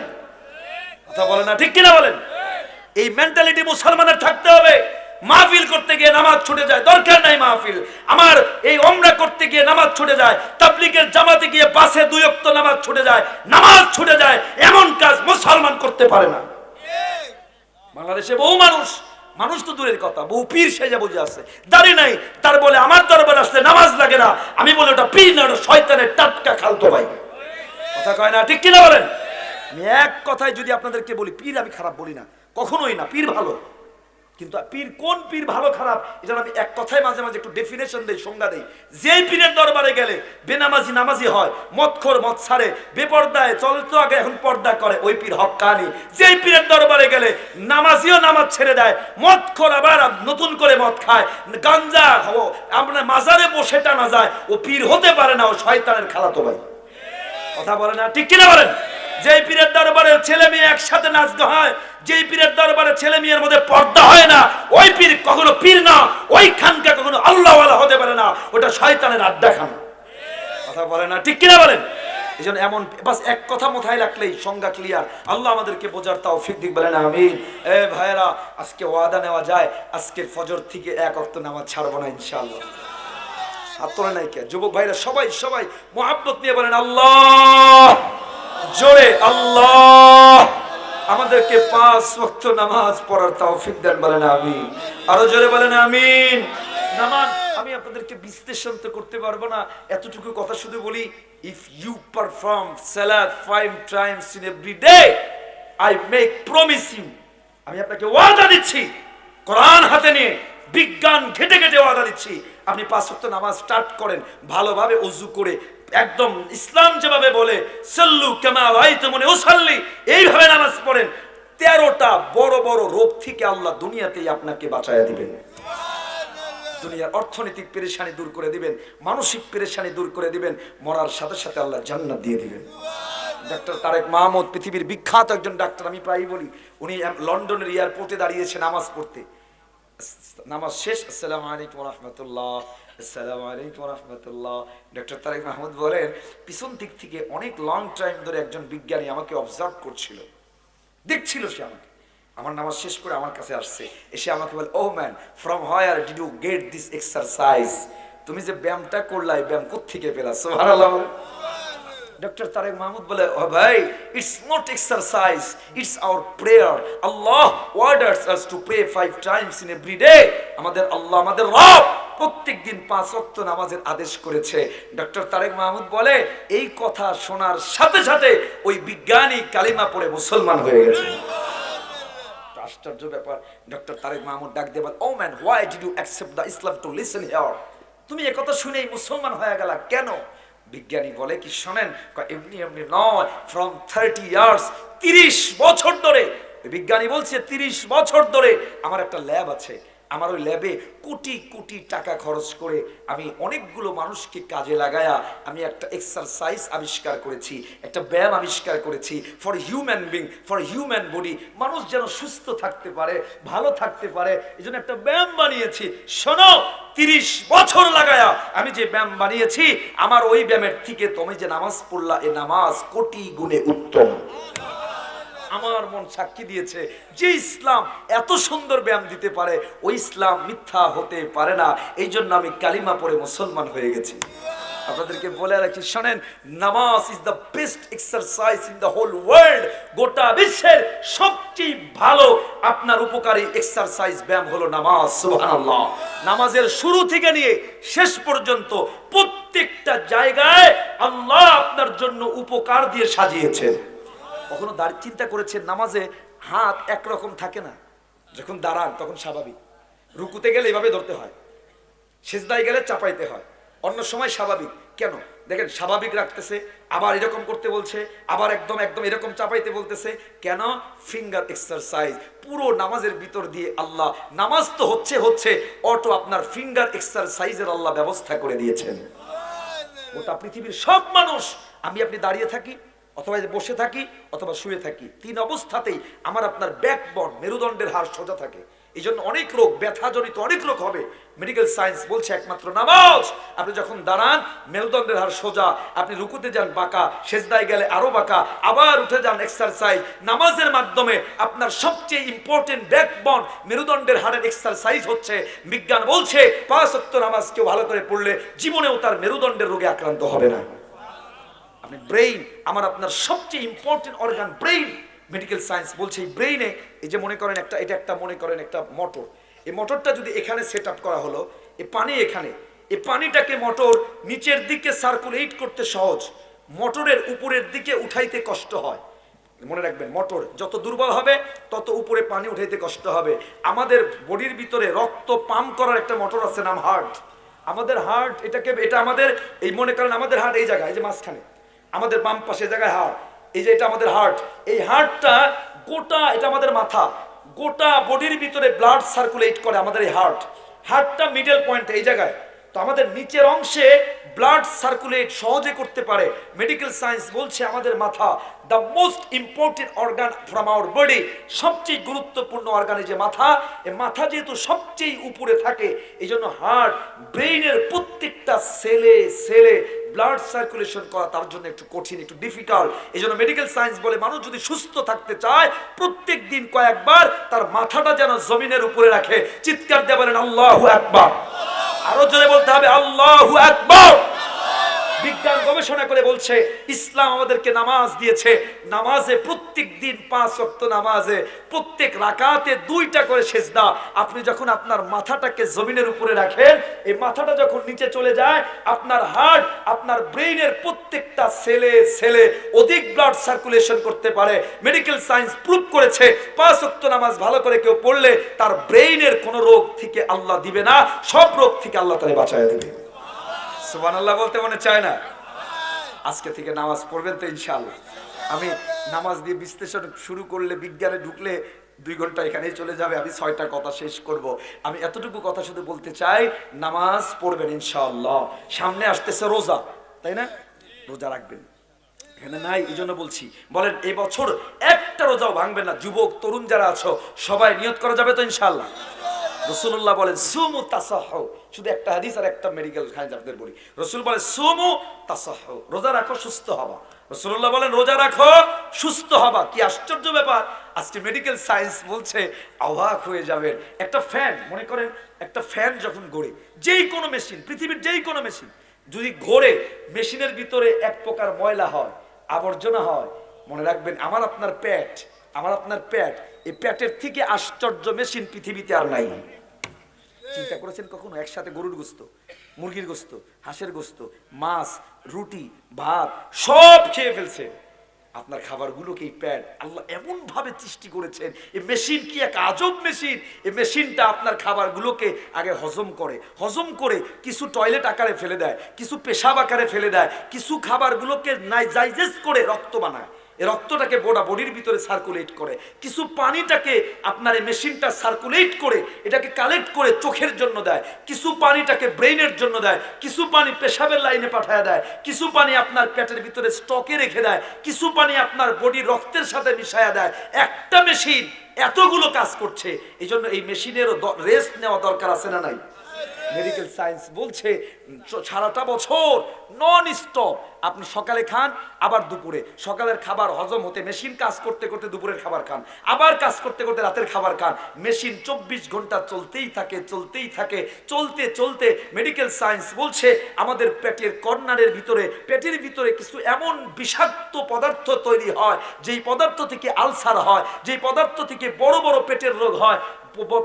কথা বলেন না, ঠিক কিনা বলেন? এই মেন্টালিটি মুসলমানের থাকতে হবে। মাহফিল করতে গিয়ে নামাজ ছুটে যায়, দরকার নাই মাহফিল আমার। এই উমরা করতে গিয়ে নামাজ ছুটে যায়, তাবলীগের জামাতে গিয়ে বাসে 2 ওয়াক্ত নামাজ ছুটে যায়, নামাজ ছুটে যায়, এমন কাজ মুসলমান করতে পারে না। বাংলাদেশে বহু মানুষ তো দূরের কথা, বহু পীর সেজে বুঝে আছে, দাঁড়িয়ে নাই, তার বলে আমার দরবার আসলে নামাজ লাগে না। আমি বলি ওটা পীর না, ওটা শয়তানের টাটকা খালতো ভাই। কথা কয় না, ঠিক কিনা বলেন? আমি এক কথায় যদি আপনাদেরকে বলি, পীর আমি খারাপ বলি না, কখনোই না, পীর ভালো। কিন্তু পীর কোন পীর ভালো খারাপ এটা আমি এক কথায় মাঝে মাঝে একটু ডেফিনেশন দেই, সংজ্ঞা দেই। যেই পীরের দরবারে গেলে বেনামাজি নামাজি হয়, মদখোর মদ ছাড়ে, বেপর্দায় চলতো আগে এখন পর্দা করে, ওই পীর হক্কানি। যেই পীরের দরবারে গেলে নামাজিও নামাজ ছেড়ে দেয়, মদখোর আবার নতুন করে মদ খায়, গাঞ্জা আপনার মাজারে বসে টানা যায়, ও পীর হতে পারে না, ও শয়তানের খালাতো ভাই। কথা বলে না, ঠিক কিনা বলেন? যেই পীরের দরবারে ছেলে মেয়ে একসাথে নাচ হয়, যেই পীরের দরবারে ছেলে মেয়ের মধ্যে পর্দা হয় না, ওই পীর কখনো পীর না, ওই খানকা কখনো আল্লাহওয়ালা হতে পারে না, ওটা শয়তানের আড্ডাখানা। কথা বলে না, ঠিক কিনা বলেন? এই জন্য এমন বাস এক কথা মাথায় রাখলেই সংজ্ঞা ক্লিয়ার। আল্লাহ আমাদেরকে বোঝার তৌফিক দিক, বলেন আমিন। এ ভাইরা, আজকে ওয়াদা নেওয়া যায়, আজকে ফজর থেকে 1 ওয়াক্ত নামাজ ছাড়বো না ইনশাআল্লাহ। হাত তোলে নাই কে? যুবক ভাইরা সবাই মুহাব্বত নিয়ে বলেন আল্লাহ, জোরে আল্লাহ। আমাদেরকে 5 ওয়াক্ত নামাজ পড়ার তৌফিক দেন, বলেন আমিন। আরো জোরে বলেন আমিন। নামাজ আমি আপনাদেরকে বিশ্লেষণ তো করতে পারবো না, এতটুকু কথা শুধু বলি, ইফ ইউ পারফর্ম সালাত 5 times in every day, I make promise you, আমি আপনাকে ওয়াদা দিচ্ছি, কোরআন হাতে নিয়ে বিজ্ঞান ঘেটে ঘেটে ওয়াদা দিচ্ছি, আপনি 5 ওয়াক্ত নামাজ স্টার্ট করেন ভালোভাবে ওযু করে, একদম ইসলাম যেভাবে বলে সাল্লু কামা রাআইতুমুনি উসাল্লি, এইভাবে নামাজ পড়েন, 13টা বড় বড় রোগ থেকে আল্লাহ দুনিয়াতেই আপনাকে বাঁচায়া দিবেন। দুনিয়ার অর্থনৈতিক পেরেশানি দূর করে দিবেন, মানসিক পেরেশানি দূর করে দিবেন, মরার সাথে সাথে আল্লাহ জান্নাত দিয়ে দিবেন। ডাক্তার তারেক মাহমুদ পৃথিবীর বিখ্যাত একজন ডাক্তার, আমি প্রায়ই বলি, উনি লন্ডনের এয়ারপোর্টে দাঁড়িয়েছে নামাজ পড়তে, নামাজ শেষ, আসসালামু আলাইকুম ওয়া রাহমাতুল্লাহ, আসসালামু আলাইকুম ওয়া রাহমাতুল্লাহ। ডক্টর তারেক মাহমুদ বলেন, পিছন দিক থেকে অনেক লং টাইম ধরে একজন বিজ্ঞানী আমাকে অবজার্ভ করছিল, দেখছিল সে আমাকে। আমার নামাজ শেষ করে আমার কাছে আসছে, এসে আমাকে বলে, oh man, from where did you get this exercise? তুমি যে ব্যায়ামটা করলা, এই ব্যায়াম কোত্থেকে পেলা? সুবহানাল্লাহ। ডক্টর তারেক মাহমুদ বলে, ও ভাই, it's not exercise, it's our prayer. Allah orders us to pray 5 times in every day. আমাদের আল্লাহ, আমাদের রব প্রত্যেক দিন 5 ওয়াক্ত নামাজের আদেশ করেছে। ডক্টর তারেক মাহমুদ বলে, এই কথা শোনার সাথে সাথে ওই বিজ্ঞানী কালিমা পড়ে মুসলমান হয়ে গেছে। আশ্চর্য ব্যাপার। ডক্টর তারেক মাহমুদ ডাক দিয়ে বলে, oh man, why did you accept the Islam to listen here? তুমি এই কথা শুনেই মুসলমান হয়ে গেলা কেন? বিজ্ঞানী বলে কি শোনেন, এমনি এমনি নয়, ফ্রম 30 ইয়ার্স, 30 বছর ধরে। বিজ্ঞানী বলছে 30 বছর ধরে আমার একটা ল্যাব আছে, আমার ওই ল্যাবে কোটি কোটি টাকা খরচ করে আমি অনেকগুলো মানুষকে কাজে লাগায়া আমি একটা এক্সারসাইজ আবিষ্কার করেছি, একটা ব্যায়াম আবিষ্কার করেছি for human being, for human body. মানুষ যেন সুস্থ থাকতে পারে, ভালো থাকতে পারে, এই জন্য একটা ব্যায়াম বানিয়েছি। শোনো, 30 বছর লাগায়া আমি যে ব্যায়াম বানিয়েছি, আমার ওই ব্যায়ামের থেকে তুমি যে নামাজ পড়লা, এই নামাজ কোটি গুণে উত্তম। আমার মন সাক্ষী দিয়েছে যে ইসলাম এত সুন্দর ব্যায়াম দিতে পারে, ওই ইসলাম মিথ্যা হতে পারে না। এই জন্য আমি কালিমা পড়ে মুসলমান হয়ে গেছি। আপনাদেরকে বলে রাখি, শোনেন, namaz is the best exercise in the whole world. গোটা বিশ্বের সবচেয়ে ভালো আপনার উপকারী এক্সারসাইজ ব্যায়াম হলো নামাজ। সুবহানাল্লাহ। নামাজের শুরু থেকে নিয়ে শেষ পর্যন্ত প্রত্যেকটা জায়গায় আল্লাহ আপনার জন্য উপকার দিয়ে সাজিয়েছেন। কখনো দাঁড়িয়ে চিন্তা করেছেন, নামাজে হাত একরকম থাকে না, যখন দাঁড়ান তখন স্বাভাবিক, রুকুতে গেলে এভাবে ধরতে হয়, সিজদায় গেলে চাপাইতে হয়, অন্য সময় স্বাভাবিক। কেন? দেখেন, স্বাভাবিক রাখতেছে, আবার এরকম করতে বলছে, আবার একদম এরকম চাপাইতে বলতেছে। কেন? Finger exercise. পুরো নামাজের ভিতর দিয়ে আল্লাহ, নামাজ তো হচ্ছে অটো আপনার ফিঙ্গার এক্সারসাইজের আল্লাহ ব্যবস্থা করে দিয়েছেন। গোটা পৃথিবীর সব মানুষ, আপনি দাঁড়িয়ে থাকি অথবা বসে থাকি অথবা শুয়ে থাকি, 3 অবস্থাতেই আমার আপনার ব্যাকবোন, মেরুদণ্ডের হাড় সোজা থাকে। এই জন্য অনেক রোগ, ব্যথাজনিত অনেক রোগ হবে। মেডিকেল সায়েন্স বলছে একমাত্র নামাজ। আপনি যখন দাঁড়ান মেরুদণ্ডের হাড় সোজা, আপনি রুকুতে যান বাঁকা, সেজদায় গেলে আরো বাঁকা, আবার উঠে যান এক্সারসাইজ। নামাজের মাধ্যমে আপনার সবচেয়ে ইম্পর্টেন্ট ব্যাকবোন মেরুদণ্ডের হাড়ের এক্সারসাইজ হচ্ছে। বিজ্ঞান বলছে 5 ওয়াক্ত নামাজ কেউ ভালো করে পড়লে জীবনেও তার মেরুদণ্ডের রোগে আক্রান্ত হবে না। আপনি ব্রেইন, আমার আপনার সবচেয়ে important organ brain. Medical science বলছে এই ব্রেইনে, এই যে মনে করেন একটা, এটা একটা মনে করেন একটা মোটর, এই মোটরটা যদি এখানে সেট আপ করা হলো, এই পানি এখানে, এই পানিটাকে মোটর নিচের দিকে সার্কুলেট করতে সহজ, মোটরের উপরের দিকে উঠাইতে কষ্ট হয়। মনে রাখবেন, মোটর যত দুর্বল হবে তত উপরে পানি উঠাইতে কষ্ট হবে। আমাদের বডির ভিতরে রক্ত পাম্প করার একটা মোটর আছে, নাম হার্ট। আমাদের হার্ট, এটাকে, এটা আমাদের, এই মনে করেন আমাদের হার্ট এই জায়গায়, এই যে মাঝখানে আমাদের বাম পাশে জায়গায় হার্ট, এই যে এটা আমাদের হার্ট। এই হার্টটা গোটা, এটা আমাদের মাথা, গোটা বডির ভিতরে ব্লাড সার্কুলেট করে আমাদের এই হার্ট। হার্টটা মিডল পয়েন্ট এই জায়গায়। তো আমাদের নিচের অংশে ব্লাড সার্কুলেট সহজে করতে পারে। মেডিকেল সায়েন্স বলছে আমাদের মাথা the most important organ from our body, সবচেয়ে গুরুত্বপূর্ণ অর্গানে যে মাথা, এই মাথা যেহেতু সবচেয়ে উপরে থাকে, এই জন্য হার্ট, ব্রেইনের প্রত্যেকটা সেলে সেলে ব্লাড সার্কুলেশন করা তার জন্য একটু কঠিন, একটু ডিফিকাল্ট। এই জন্য মেডিকেল সায়েন্স বলে মানুষ যদি সুস্থ থাকতে চায় প্রত্যেক দিন কয়েকবার তার মাথাটা যেন জমিনের উপরে রাখে। চিৎকার দিয়ে বলেন আল্লাহু আকবার। আরো জোরে বলতে হবে আল্লাহু আকবার। বিজ্ঞান গবেষণা করে বলছে ইসলাম আমাদেরকে নামাজ দিয়েছে। নামাজে প্রত্যেক দিন 5 ওয়াক্ত নামাজে প্রত্যেক রাকাতে 2টা করে সেজদা। আপনি যখন আপনার মাথাটাকে জমিনের উপরে রাখেন, এই মাথাটা যখন নিচে চলে যায়, আপনার হার্ট, আপনার ব্রেইনের প্রত্যেকটা সেলে সেলে অধিক ব্লাড সার্কুলেশন করতে পারে। মেডিকেল সায়েন্স প্রুভ করেছে 5 ওয়াক্ত নামাজ ভালো করে কেউ পড়লে তার ব্রেইনের কোনো রোগ থেকে আল্লাহ দিবে না, সব রোগ থেকে আল্লাহ তাআলা বাঁচায় দেবে। সুবহানাল্লাহ বলতে মনে চায় না? আজকে থেকে নামাজ পড়বেন তো ইনশাআল্লাহ। আমি নামাজ দিয়ে বিশ্লেষণ শুরু করলে, বিজ্ঞানে ঢুকলে 2 ঘন্টা এখানেই চলে যাবে। আমি 6টা কথা শেষ করব। আমি এতটুকু কথা শুধু বলতে চাই, নামাজ পড়বেন ইনশাআল্লাহ। সামনে আসতেছে রোজা, তাই না? রোজা রাখবেন, এখানে নাই এই জন্য বলছি। বলেন এই বছর একটা রোজাও ভাঙবেন না। যুবক তরুণ যারা আছো সবাই নিয়ত করা যাবে তো ইনশাআল্লাহ? রাসূলুল্লাহ বলেন সুমু তাসাহু, শুধু একটা হাদিস আর একটা মেডিকেল খাইজ আপনাদের বলি। রাসূল বলে সুমু তাসাহু, রোজা রাখো সুস্থ হবা। রাসূলুল্লাহ বলেন রোজা রাখো সুস্থ হবা। কি আশ্চর্য ব্যাপার! আজকে মেডিকেল সায়েন্স বলছে, অবাক হয়ে যাবেন। একটা ফ্যান, মনে করেন একটা ফ্যান যখন ঘোরে, যেই কোনো মেশিন, পৃথিবীর যেই কোনো মেশিন যদি ঘোরে, মেশিনের ভিতরে এক প্রকার ময়লা হয়, আবর্জনা হয়। মনে রাখবেন আমার আপনার পেট, আমার আপনার পেট, এই পেটের থেকে আশ্চর্য মেশিন পৃথিবীতে আর নাই। চিন্তা করেছেন কখনো? একসাথে গরুর গোস্ত, মুরগির গোস্ত, হাঁসের গোস্ত, মাছ, রুটি, ভাত সব খেয়ে ফেলছে। আপনার খাবারগুলোকে এই পেট আল্লাহ এমন ভাবে সৃষ্টি করেছেন। এই মেশিন কি এক আজব মেশিন! এই মেশিনটা আপনার খাবারগুলোকে আগে হজম করে, হজম করে কিছু টয়লেট আকারে ফেলে দেয়, কিছু পেশাব আকারে ফেলে দেয়, কিছু খাবারগুলোকে ডাইজেস্ট করে রক্ত বানায়, এই রক্তটাকে বডির ভিতরে সার্কুলেট করে, কিছু পানিটাকে আপনার এই মেশিনটা সার্কুলেট করে এটাকে কালেক্ট করে চোখের জন্য দেয়, কিছু পানিটাকে ব্রেইনের জন্য দেয়, কিছু পানি পেশাবের লাইনে পাঠায় দেয়, কিছু পানি আপনার পেটের ভিতরে স্টকে রেখে দেয়, কিছু পানি আপনার বডির রক্তের সাথে মিশায়া দেয়। একটা মেশিন এতগুলো কাজ করছে। এই জন্য এই মেশিনেরও রেস্ট নেওয়া দরকার আছে না নাই? মেডিকেল সায়েন্স বলছে সারাটা বছর নন স্টপ আপনি সকালে খান, আবার দুপুরে, সকালের খাবার হজম হতে মেশিন কাজ করতে করতে দুপুরের খাবার খান, আবার কাজ করতে করতে রাতের খাবার খান। মেশিন 24 ঘন্টা চলতেই থাকে, চলতেই থাকে। চলতে চলতে মেডিকেল সায়েন্স বলছে আমাদের পেটের কর্নারের ভিতরে, পেটের ভিতরে কিছু এমন বিষাক্ত পদার্থ তৈরি হয়, যেই পদার্থ থেকে আলসার হয়, যেই পদার্থ থেকে বড় বড় পেটের রোগ হয়,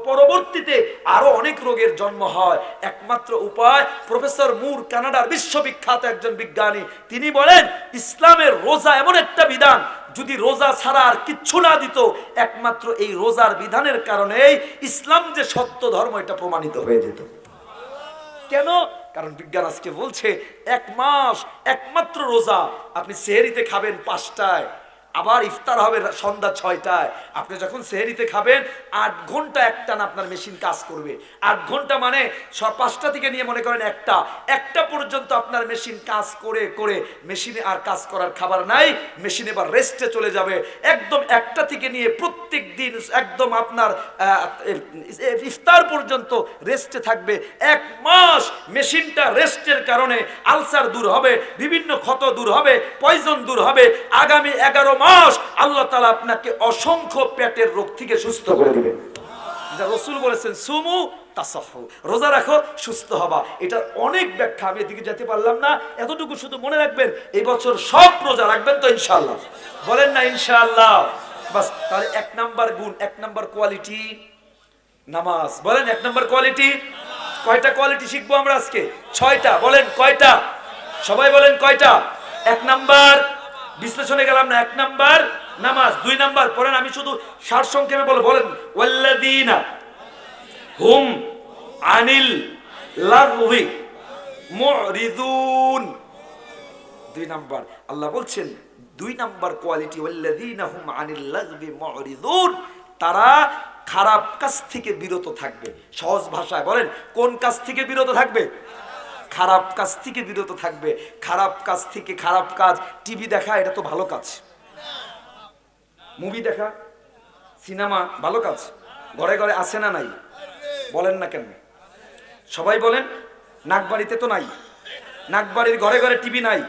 পরবর্তীতে আরো অনেক রোগের জন্ম হয়। একমাত্র উপায়, প্রফেসর মুর কানাডার বিশ্ববিখ্যাত একজন বিজ্ঞানী, তিনি বলেন ইসলামের রোজা এমন একটা বিধান, যদি রোজা ছাড়া আর কিচ্ছু না দিত, একমাত্র এই রোজার বিধানের কারণেই ইসলাম যে সত্য ধর্ম এটা প্রমাণিত হয়ে যেত। কেন? কারণ বিজ্ঞান আজকে বলছে 1 মাস একমাত্র রোজা। আপনি সেহরিতে খাবেন 5টায়, আবার ইফতার হবে সন্ধ্যা 6টায়। আপনি যখন সেহরিতে খাবেন 8 ঘন্টা একটানা আপনার মেশিন কাজ করবে। 8 ঘন্টা মানে 5টা থেকে নিয়ে মনে করেন একটা পর্যন্ত আপনার মেশিন কাজ করে করে মেশিনে আর কাজ করার খাবার নাই, মেশিন এবার রেস্টে চলে যাবে। একদম 1টা থেকে নিয়ে প্রত্যেক দিন একদম আপনার ইফতার পর্যন্ত রেস্টে থাকবে। 1 মাস মেশিনটা রেস্টের কারণে আলসার দূর হবে, বিভিন্ন ক্ষত দূর হবে, পয়জন দূর হবে। আগামী 11 মাস আল্লাহ তাআলা আপনাকে অসংখ্য পেটের রোগ থেকে সুস্থ করে দিবেন। যা রাসূল বলেছেন সুমু তাসাহু, রোজা রাখো সুস্থ হবা। এটার অনেক ব্যাখ্যা, আমি এদিকে যেতে পারলাম না। এতটুকু শুধু মনে রাখবেন, এই বছর সব রোজা রাখবেন তো ইনশাআল্লাহ? বলেন না ইনশাআল্লাহ? বাস, তাহলে 1 নাম্বার গুণ, 1 নাম্বার কোয়ালিটি নামাজ। বলেন 1 নাম্বার কোয়ালিটি। কয়টা কোয়ালিটি শিখবো আমরা আজকে? 6টা। বলেন কয়টা? সবাই বলেন কয়টা? 1 নাম্বার বিশ্লেষণে গেলাম না, 1 নাম্বার নামাজ। 2 নাম্বার পড়েন, আমি শুধু সারসংক্ষেপে বলেন ওয়াল্লাযীনা হুম আনিল লাগবি মুরিদুন। 2 নাম্বার আল্লাহ বলছেন 2 নাম্বার কোয়ালিটি ওয়াল্লাযীনা হুম আনিল লাগবি মুরিদুন, তারা খারাপ কাজ থেকে বিরত থাকবে। সহজ ভাষায় বলেন কোন কাজ থেকে বিরত থাকবে? খারাপ কাজ থেকে বিরত থাকবে। খারাপ কাজ থেকে, খারাপ কাজ, টিভি দেখা এটা তো ভালো কাজ, মুভি দেখা, সিনেমা ভালো কাজ, ঘরে ঘরে আছে না নাই? বলেন না কেন? সবাই বলেন। নাকবাড়িতে তো নাই, নাকবাড়ির ঘরে ঘরে টিভি নাই।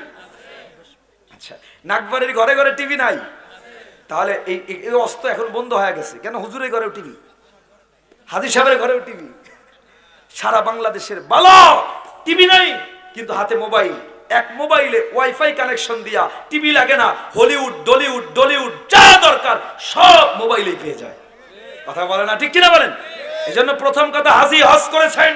আচ্ছা, নাকবাড়ির ঘরে ঘরে টিভি নাই, তাহলে এই অস্ত্র এখন বন্ধ হয়ে গেছে কেন? হুজুরের ঘরেও টিভি, হাজী সাহেবের ঘরেও টিভি, সারা বাংলাদেশের ভালো টিভি নাই, কিন্তু হাতে মোবাইল। 1 মোবাইলে ওয়াইফাই কানেকশন দিয়া টিভি লাগে না, হলিউড ডলিউড ডলিউড যা দরকার সব মোবাইলেই পেয়ে যায়। কথা বলে না, ঠিক কিনা বলেন? এই জন্য প্রথম কথা, হাজী হজ করেছেন,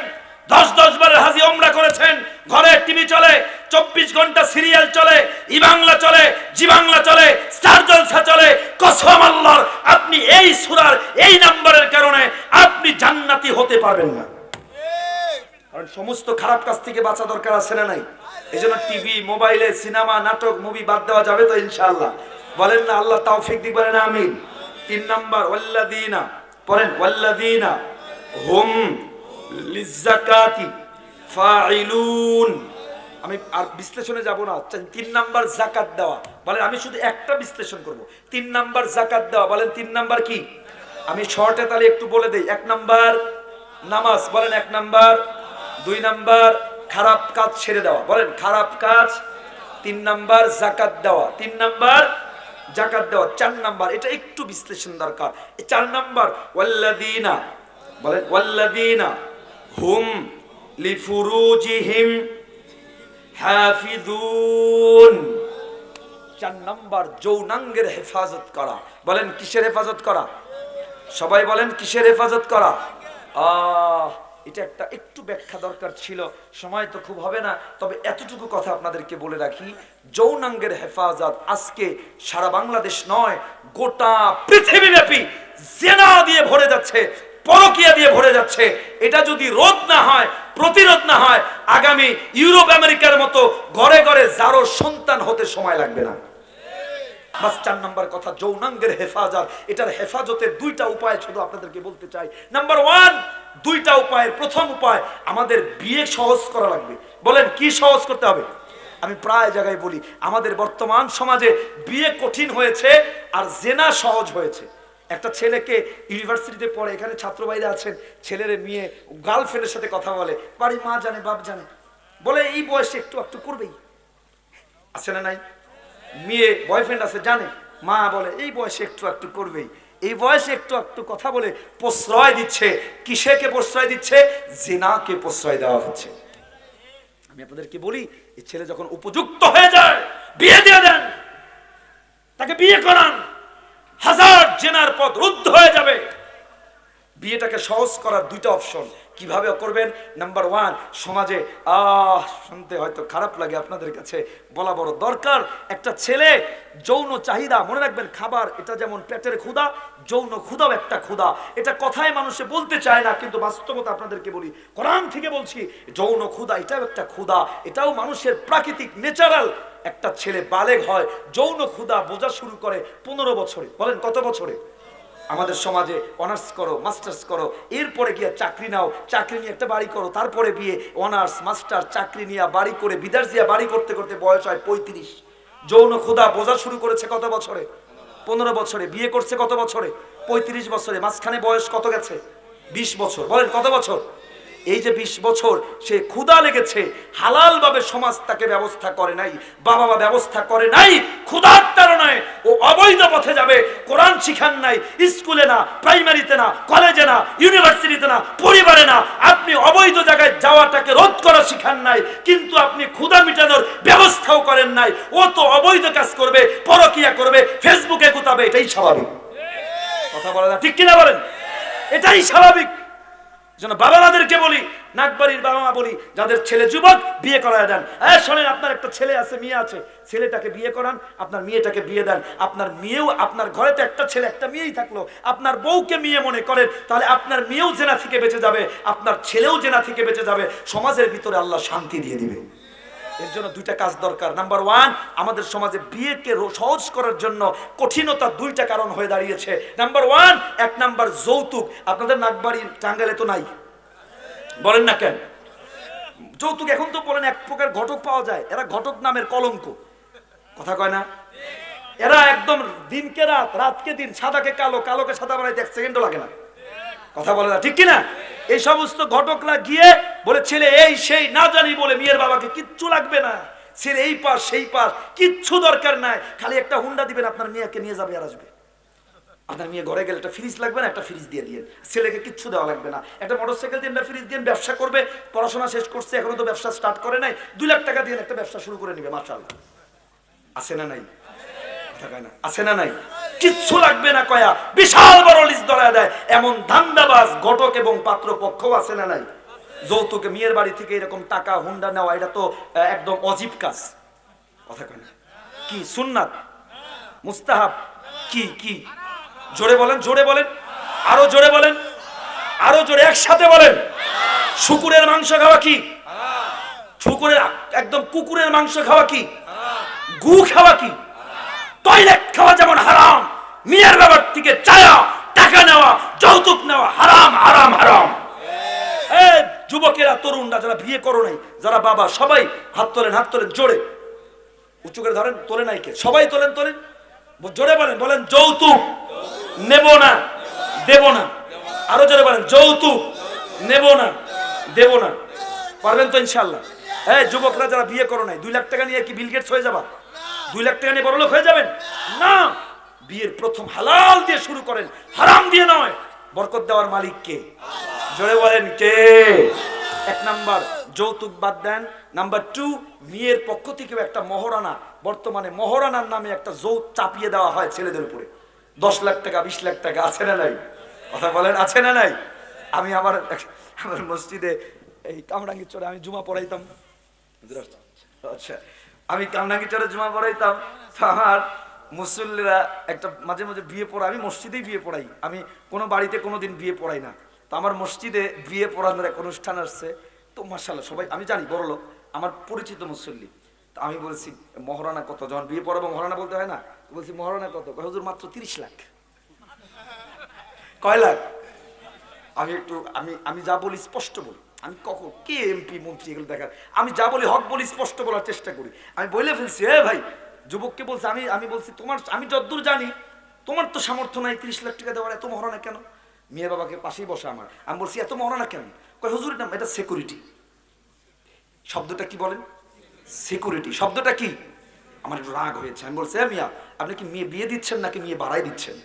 10 বারের হাজী ওমরা করেছেন, ঘরে টিভি চলে, 24 ঘন্টা সিরিয়াল চলে, ই বাংলা চলে, জি বাংলা চলে, স্টার জলসা চলে। কসম আল্লাহর, আপনি এই সূরার এই নাম্বারের কারণে আপনি জান্নাতি হতে পারবেন না। কারণ সমস্ত খারাপ কাজ থেকে বাঁচা দরকার আছে না নাই? এই জন্য টিভি, মোবাইলে, সিনেমা, নাটক, মুভি বাদ দেওয়া যাবে তো ইনশাআল্লাহ? বলেন না আল্লাহ তৌফিক দিক, বলেন আমিন। 3 নাম্বার ওয়াল্লাযীনা, পড়েন ওয়াল্লাযীনা হুম লিযাকাতি ফাইলুন। আমি আর বিশ্লেষণে যাব না। 3 নাম্বার যাকাত দেওয়া। বলেন আমি শুধু একটা বিশ্লেষণ করব। 3 নাম্বার যাকাত দেওয়া। বলেন 3 নাম্বার কি? আমি শর্টে তাহলে একটু বলে দেই। 1 নাম্বার নামাজ। বলেন 1 নাম্বার। 2 নাম্বার খারাপ কাজ ছেড়ে দেওয়া। বলেন খারাপ কাজ। 3 নাম্বার যাকাত দেওয়া। 3 নাম্বার যাকাত দেওয়া। 4 নাম্বার, এটা একটু বিশ্লেষণ দরকার। 4 নাম্বার ওয়াল্লাযীনা, বলেন ওয়াল্লাযীনা হুম লিফুরুজিহিম হাফিজুন। 4 নাম্বার যৌনাঙ্গের হেফাজত করা। বলেন কিসের হেফাজত করা? সবাই বলেন কিসের হেফাজত করা? এটা একটা একটু ব্যাখ্যা দরকার ছিল, সময় তো খুব হবে না, তবে এতটুকু কথা আপনাদেরকে বলে রাখি। যৌনাঙ্গের হেফাজত আজকে সারা বাংলাদেশ নয়, গোটা পৃথিবীব্যাপী জিনা দিয়ে ভরে যাচ্ছে, পরকীয়া দিয়ে ভরে যাচ্ছে। এটা যদি রোধ না হয়, প্রতিরোধ না হয়, আগামী ইউরোপ আমেরিকার মতো ঘরে ঘরে যারো সন্তান হতে সময় লাগবে না। বাস 4 নাম্বার কথা যৌনাঙ্গের হেফাজত। এটার হেফাজতের 2টা উপায় শুধু আপনাদেরকে বলতে চাই। নাম্বার 1, 2টা উপায়ের প্রথম উপায়, আমাদের বিয়ে সহজ করা লাগবে। বলেন কি সহজ করতে হবে? আমি প্রায় জায়গায় বলি, আমাদের বর্তমান সমাজে বিয়ে কঠিন হয়েছে আর জেনা সহজ হয়েছে। একটা ছেলেকে ইউনিভার্সিটিতে পড়ে, এখানে ছাত্র ভাইরা আছেন, ছেলের মেয়ে গার্লফ্রেন্ডের সাথে কথা বলে, বাড়ি মা জানে বাপ জানে, বলে এই বয়সে একটু একটু করবেই, আছে না নাই? মেয়ে বয়ফ্রেন্ড আছে জানে, মা বলে এই বয়সে একটু একটু করবেই। এই বয়সে একটু একটু কথা বলে প্রশ্রয় দিচ্ছে। কিসেকে প্রশ্রয় দিচ্ছে? জিনাকে প্রশ্রয় দেওয়া হচ্ছে। আমি আপনাদেরকে বলি, এই ছেলে যখন উপযুক্ত হয়ে যায় বিয়ে দিয়ে দেন, তাকে বিয়ে করান, 1000 জিনার পথ রুদ্ধ হয়ে যাবে। বিয়েটাকে সহজ করার 2টা অপশন। কিভাবে করবেন? নাম্বার 1, সমাজে শুনতে হয়তো খারাপ লাগে, আপনাদের কাছে বলা বড় দরকার। একটা ছেলে যৌন চাহিদা, মনে রাখবেন খাবার এটা যেমন পেটের ক্ষুধা, যৌন ক্ষুধাও একটা ক্ষুধা। এটা কথায় মানুষে বলতে চায় না, কিন্তু বাস্তবতা আপনাদেরকে বলি, কোরআন থেকে বলছি, যৌন ক্ষুধা এটাও একটা ক্ষুধা, এটাও মানুষের প্রাকৃতিক ন্যাচারাল একটা ছেলে বালেগ হয়, যৌন ক্ষুধা বোঝা শুরু করে 15 বছরে। বলেন কত বছরে? আমাদের সমাজে অনার্স করো, মাস্টার্স করো, এরপরে গিয়ে চাকরি নাও, চাকরি নিয়ে একটা বাড়ি করো, তারপরে বিয়ে, অনার্স মাস্টার চাকরি নিয়ে বাড়ি করে বিদেশ দিয়ে বাড়ি করতে করতে বয়স হয় 35। যৌন ক্ষুধা বোঝা শুরু করেছে কত বছরে? 15 বছরে। বিয়ে করছে কত বছরে? 35 বছরে। মাঝখানে বয়স কত গেছে? 20 বছর। বলেন কত বছর? এই যে 20 বছর সে ক্ষুধা লেগেছে, হালাল ভাবে সমাজ তাকে ব্যবস্থা করে নাই, বাবা মা ব্যবস্থা করে নাই, ক্ষুধার তাড়নায় ও অবৈধ পথে যাবে। কোরআন শিখান নাই, স্কুলে না, প্রাইমারিতে না, কলেজে না, ইউনিভার্সিটিতে না, পরিবারে না, আপনি অবৈধ জায়গায় যাওয়াটাকে রোধ করা শিখান নাই, কিন্তু আপনি ক্ষুধা মিটানোর ব্যবস্থাও করেন নাই। ও তো অবৈধ কাজ করবে, পরকিয়া করবে, ফেসবুকে গুতাবে, এটাই স্বাভাবিক। কথা বলে না, ঠিক কিনা বলেন? এটাই স্বাভাবিক। যেন বাবা মাদেরকে বলি, নাগবাড়ির বাবা মা বলি, যাদের ছেলে যুবক, বিয়ে করায় দেন। শোনেন, আপনার একটা ছেলে আছে, মেয়ে আছে, ছেলেটাকে বিয়ে করান, আপনার মেয়েটাকে বিয়ে দেন। আপনার মেয়েও, আপনার ঘরে তো একটা ছেলে একটা মেয়েই থাকলো, আপনার বউকে মেয়ে মনে করেন, তাহলে আপনার মেয়েও জেনা থেকে বেঁচে যাবে, আপনার ছেলেও জেনা থেকে বেঁচে যাবে, সমাজের ভিতরে আল্লাহ শান্তি দিয়ে দিবে। এর জন্য দুইটা কাজ দরকার। নাম্বার 1, আমাদের সমাজে বিয়েকে সহজ করার জন্য কঠিনতা দুইটা কারণ হয়ে দাঁড়িয়েছে। নাম্বার 1, 1 নাম্বার যৌতুক। আপনাদের নাগবাড়ির টাঙ্গাইলে তো নাই, বলেন না কেন? যৌতুক এখন তো বলেন এক প্রকার ঘটক পাওয়া যায়, এরা ঘটক নামের কলঙ্ক। কথা কয় না? এরা একদম দিনকে রাত, রাতকে দিন, সাদাকে কালো, কালোকে সাদা বানাইতে 1 সেকেন্ডও লাগে না। কথা বলে না, ঠিক কিনা? এই সমস্ত ঘটকরা গিয়ে বলে ছেলে এই সেই না জানি বলে মেয়ের বাবাকে কিচ্ছু লাগবে না, ছেলে এই পাস সেই পাস, কিচ্ছু দরকার নাই, খালি একটা হুন্ডা দিবেন, আপনার মেয়েকে নিয়ে যাবে আর আসবে। আপনার মেয়ে ঘরে গেলে একটা ফ্রিজ লাগবে না, একটা ফ্রিজ দিয়ে দিয়েন, ছেলেকে কিচ্ছু দেওয়া লাগবে না, একটা মোটরসাইকেল দিয়ে একটা ফ্রিজ দিয়ে ব্যবসা করবে, পড়াশোনা শেষ করছে, এখনো তো ব্যবসা স্টার্ট করে নাই, 2 লাখ টাকা দিয়ে একটা ব্যবসা শুরু করে নিবে। মাশাআল্লাহ, আছে না নাই? আছে না নাই? কিচ্ছু লাগবে না কয়া বিশাল বড় লিস্ট ধরায় দেয়। এমন ধান্দাবাজ ঘটক এবং পাত্র পক্ষও আছে না নাই? যৌতুকে মেয়ের বাড়ি থেকে এরকম টাকা হুন্ডা নেওয়া, এটা তো একদম অজীব কাজ। কথা কয় না? কি সুন্নাত, মুস্তাহাব, কি কি? জোরে বলেন, জোরে বলেন, আরো জোরে বলেন, আরো জোরে, একসাথে বলেন। শুকুরের মাংস খাওয়া কি? শুকুরের, একদম কুকুরের মাংস খাওয়া কি? গু খাওয়া কি? টয়লেট খাওয়া যেমন হারাম, মেয়ের বাবার থেকে চায়া টাকা নেওয়া, যৌতুক নেওয়া হারাম, হারাম, হারাম। যুবকেরা, তরুণরা, যারা বিয়ে করো নাই, যারা বাবা, সবাই হাত তোলেন, হাত তোলেন জোরে, উঁচু করে ধরেন, তোলে নাই কে? সবাই তোলেন, তোলেন, জোরে বলেন, বলেন যৌতুক নেব না, দেব না। আরো জোরে বলেন, যৌতুক নেব না, দেব না। পারবেন তো ইনশাআল্লাহ? যুবকরা যারা বিয়ে করো নাই, 2 লাখ টাকা নিয়ে কি বিল গেটস হয়ে যাবা? 2 লাখ টাকা নিয়ে বড়লোক হয়ে যাবেন না। বিয়ের প্রথম হালাল দিয়ে শুরু করেন, হারাম দিয়ে নয়। বরকত দেওয়ার মালিক কে? জোরে বলেন কে? 1 নাম্বার যৌতুক বাদ দেন। নাম্বার 2, মেয়ের পক্ষ থেকেও একটা মহারণা, বর্তমানে মহারণার নামে একটা যৌতুক চাপিয়ে দেওয়া হয় ছেলেদের উপরে। 10 লাখ টাকা, 20 লাখ টাকা, আছে না নাই? কথা বলেন, আছে না নাই? আমি আমার মসজিদে এই কামরাঙ্গীর চরে আমি জুমা পড়াইতাম। আচ্ছা, আমি কামরাঙ্গীর চরে জুমা পড়াইতাম, আমার মুসল্লিরা একটা মাঝে মাঝে বিয়ে পড়া, আমি মসজিদেই বিয়ে পড়াই, আমি কোনো বাড়িতে কোনোদিন বিয়ে পড়াই না। তো আমার মসজিদে বিয়ে পড়ানোর এক অনুষ্ঠান আসছে, তো মাশাআল্লাহ সবাই, আমি জানি বড় লোক, আমার পরিচিত মুসল্লি। তো আমি বলছি মহারণা কত? যখন বিয়ে পড়াবো মহারণা বলতে হয় না, বলছি মহারণা কত? হুজুর মাত্র 30 লাখ। কয় লাখ? আমি একটু আমি যা বলি স্পষ্ট বলি, আমি কখন কে এমপি মন্ত্রী এগুলো দেখার, আমি যা বলি হক বলি, স্পষ্ট বলার চেষ্টা করি। আমি বলে ফেলছি, ভাই, যুবককে বলছি, আমি বলছি তোমার, আমি যতদূর জানি তোমার তো সামর্থ্য নাই 30 লাখ টাকা দেওয়ার, এত মহারণা কেন? মেয়ের বাবাকে পাশেই বসা আমার, আমি বলছি এত মহারণা কেন? কয় হুজুর এটা সিকিউরিটি। শব্দটা কি বলেন? সিকিউরিটি শব্দটা কি? আমার একটু রাগ হয়েছে। আমি বলছি মিয়া, আপনি কি মেয়ে বিয়ে দিচ্ছেন নাকি মেয়ে বাড়াই দিচ্ছেন?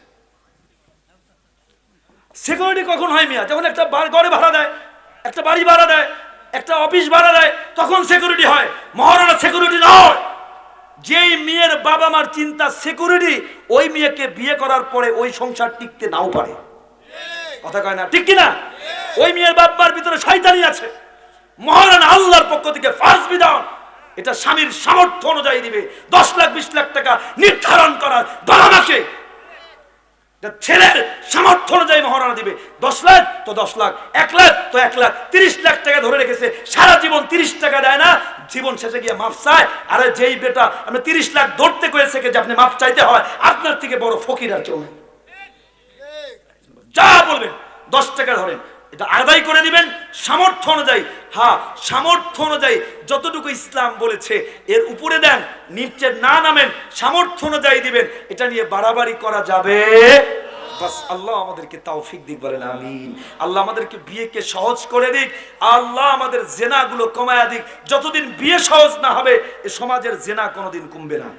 সিকিউরিটি কখন হয় মিয়া? যখন একটা ঘরে ভাড়া দেয়, একটা বাড়ি ভাড়া দেয়, একটা অফিস ভাড়া দেয়, তখন সিকিউরিটি হয়। মহারণা সিকিউরিটি নয়। যেই মেয়ের বাবা মার চিন্তা সিকিউরিটি, ওই মেয়েকে বিয়ে করার পরে ওই সংসার টিকতে নাও পারে। কথা কয় না, ঠিক কিনা? ওই মেয়ের বাবার ভিতরে শয়তানি আছে। মহারণা আল্লাহর পক্ষ থেকে ফার্স্ট বিধান, এটা স্বামীর সামর্থ্য অনুযায়ী দিবে। 10 লাখ 20 লাখ টাকা নির্ধারণ করার বাবা-মাকে, ছেলের সামর্থ্য অনুযায়ী মহারণা দিবে। 10 লাখ তো 10 লাখ, 1 লাখ তো 1 লাখ, 30 লাখ টাকা ধরে রেখেছে, সারা জীবন 30 টাকা দেয় না, জীবন শেষে গিয়ে মাফ চায়। আরে যেই বেটা আপনি 30 লাখ ধরতে কয়েছে যে আপনি মাফ চাইতে হয়, আপনার থেকে বড় ফকির আর কেউ নেই। যা বলবেন 10 টাকা ধরেন, এটা আদায় করে দিবেন সামর্থ্য অনুযায়ী। হ্যাঁ, সামর্থ্য অনুযায়ী যতটুকু ইসলাম বলেছে এর উপরে দেন, নিচে না নামেন, সামর্থ্য অনুযায়ী দিবেন। এটা নিয়ে বাড়াবাড়ি করা যাবে বাস। আল্লাহ আমাদেরকে তৌফিক দিক, বলেন আমিন। আল্লাহ আমাদেরকে বিয়েকে সহজ করে দিক, আল্লাহ আমাদের জেনাগুলো কমায়া দিক। যতদিন বিয়ে সহজ না হবে এ সমাজের জেনা কোনোদিন কমবে না।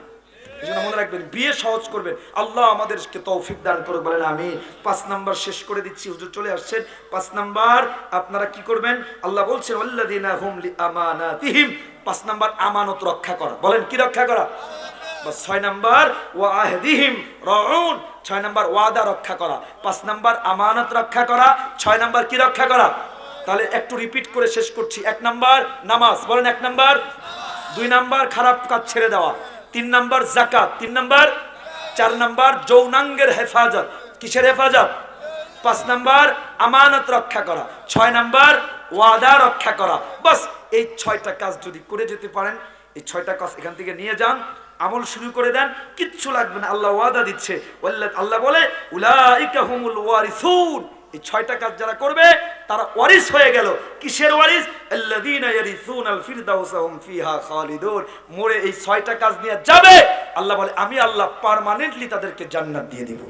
এজন্য মনে রাখবেন, বিয়ে সহজ করবেন, আল্লাহ আমাদেরকে তৌফিক দান করুক, বলেন আমিন। 5 নাম্বার শেষ করে দিচ্ছি, হুজুর চলে আসছেন। 5 নাম্বার আপনারা কি করবেন? আল্লাহ বলছেন ওয়াল্লাযিনা হুম লিআমানাতিহিম, 5 নাম্বার আমানত রক্ষা করা। বলেন কি রক্ষা করা? বাস। 6 নাম্বার ওয়াহদিহিম রাউন, 6 নাম্বার ওয়াদা রক্ষা করা। 5 নাম্বার আমানত রক্ষা করা, 6 নাম্বার কি রক্ষা করা? তাহলে একটু রিপিট করে শেষ করছি। 1 নাম্বার নামাজ, বলেন 1 নাম্বার। 2 নাম্বার খারাপ কাজ ছেড়ে দেওয়া। 3 নাম্বার যাকাত। 3 নাম্বার। 4 নাম্বার যৌনাঙ্গের হেফাজত। কিসের হেফাজত? 5 নাম্বার আমানত রক্ষা করা। 6 নাম্বার ওয়াদা রক্ষা করা। বাস, এই 6টা কাজ যদি করে যেতে পারেন, এই 6টা কাজ এখান থেকে নিয়ে যান, আমল শুরু করে দেন, কিচ্ছু লাগবে না। আল্লাহ ওয়াদা দিচ্ছে, আল্লাহ বলে উলাইকা হুমুল ওয়ারিসুন। এই 6টা কাজ যারা করবে তারা ওয়ারিস হয়ে গেল। কিসের ওয়ারিস? আল্লাযীনা ইয়ারিসুনাল ফিরদাউস হুম ফিহা খালিদুন। মোরে এই 6টা কাজ নিয়ে যাবে, আল্লাহ বলে আমি আল্লাহ পার্মানেন্টলি তাদেরকে জান্নাত দিয়ে দিব।